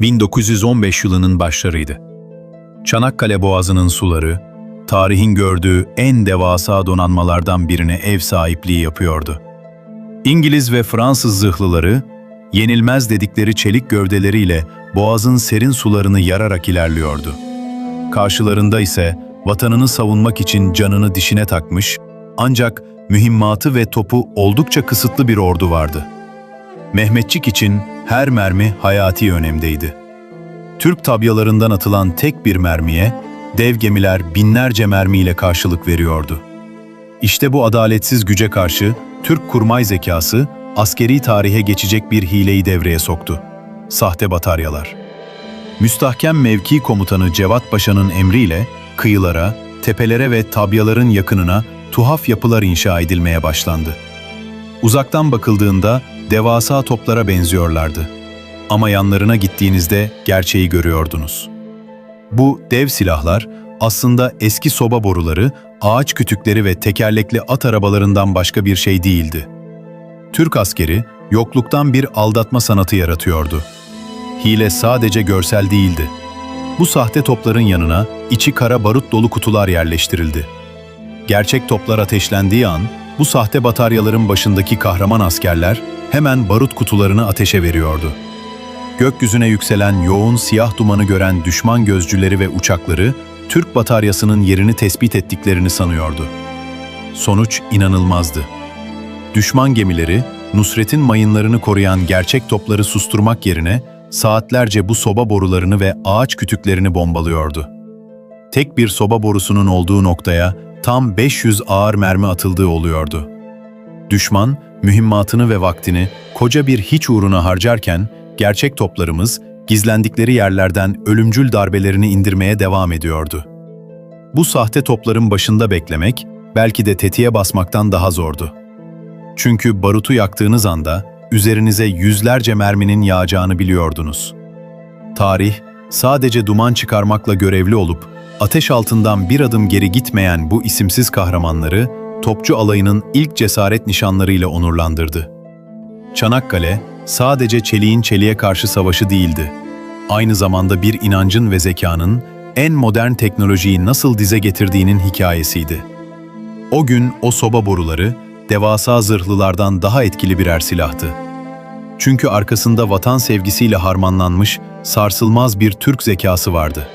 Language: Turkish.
1915 yılının başlarıydı. Çanakkale Boğazı'nın suları, tarihin gördüğü en devasa donanmalardan birine ev sahipliği yapıyordu. İngiliz ve Fransız zırhlıları, yenilmez dedikleri çelik gövdeleriyle Boğaz'ın serin sularını yararak ilerliyordu. Karşılarında ise vatanını savunmak için canını dişine takmış, ancak mühimmatı ve topu oldukça kısıtlı bir ordu vardı. Mehmetçik için her mermi hayati önemdeydi. Türk tabyalarından atılan tek bir mermiye, dev gemiler binlerce mermiyle karşılık veriyordu. İşte bu adaletsiz güce karşı Türk kurmay zekası, askeri tarihe geçecek bir hileyi devreye soktu. Sahte bataryalar. Müstahkem mevki komutanı Cevat Paşa'nın emriyle kıyılara, tepelere ve tabyaların yakınına tuhaf yapılar inşa edilmeye başlandı. Uzaktan bakıldığında devasa toplara benziyorlardı. Ama yanlarına gittiğinizde gerçeği görüyordunuz. Bu dev silahlar aslında eski soba boruları, ağaç kütükleri ve tekerlekli at arabalarından başka bir şey değildi. Türk askeri yokluktan bir aldatma sanatı yaratıyordu. Hile sadece görsel değildi. Bu sahte topların yanına içi kara barut dolu kutular yerleştirildi. Gerçek toplar ateşlendiği an, bu sahte bataryaların başındaki kahraman askerler hemen barut kutularını ateşe veriyordu. Gökyüzüne yükselen yoğun siyah dumanı gören düşman gözcüleri ve uçakları, Türk bataryasının yerini tespit ettiklerini sanıyordu. Sonuç inanılmazdı. Düşman gemileri, Nusret'in mayınlarını koruyan gerçek topları susturmak yerine, saatlerce bu soba borularını ve ağaç kütüklerini bombalıyordu. Tek bir soba borusunun olduğu noktaya tam 500 ağır mermi atıldığı oluyordu. Düşman, mühimmatını ve vaktini koca bir hiç uğruna harcarken, gerçek toplarımız, gizlendikleri yerlerden ölümcül darbelerini indirmeye devam ediyordu. Bu sahte topların başında beklemek, belki de tetiğe basmaktan daha zordu. Çünkü barutu yaktığınız anda, üzerinize yüzlerce merminin yağacağını biliyordunuz. Tarih, sadece duman çıkarmakla görevli olup, ateş altından bir adım geri gitmeyen bu isimsiz kahramanları, topçu alayının ilk cesaret nişanlarıyla onurlandırdı. Çanakkale, sadece çeliğin çeliğe karşı savaşı değildi. Aynı zamanda bir inancın ve zekanın, en modern teknolojiyi nasıl dize getirdiğinin hikayesiydi. O gün o soba boruları, devasa zırhlılardan daha etkili birer silahtı. Çünkü arkasında vatan sevgisiyle harmanlanmış, sarsılmaz bir Türk zekası vardı.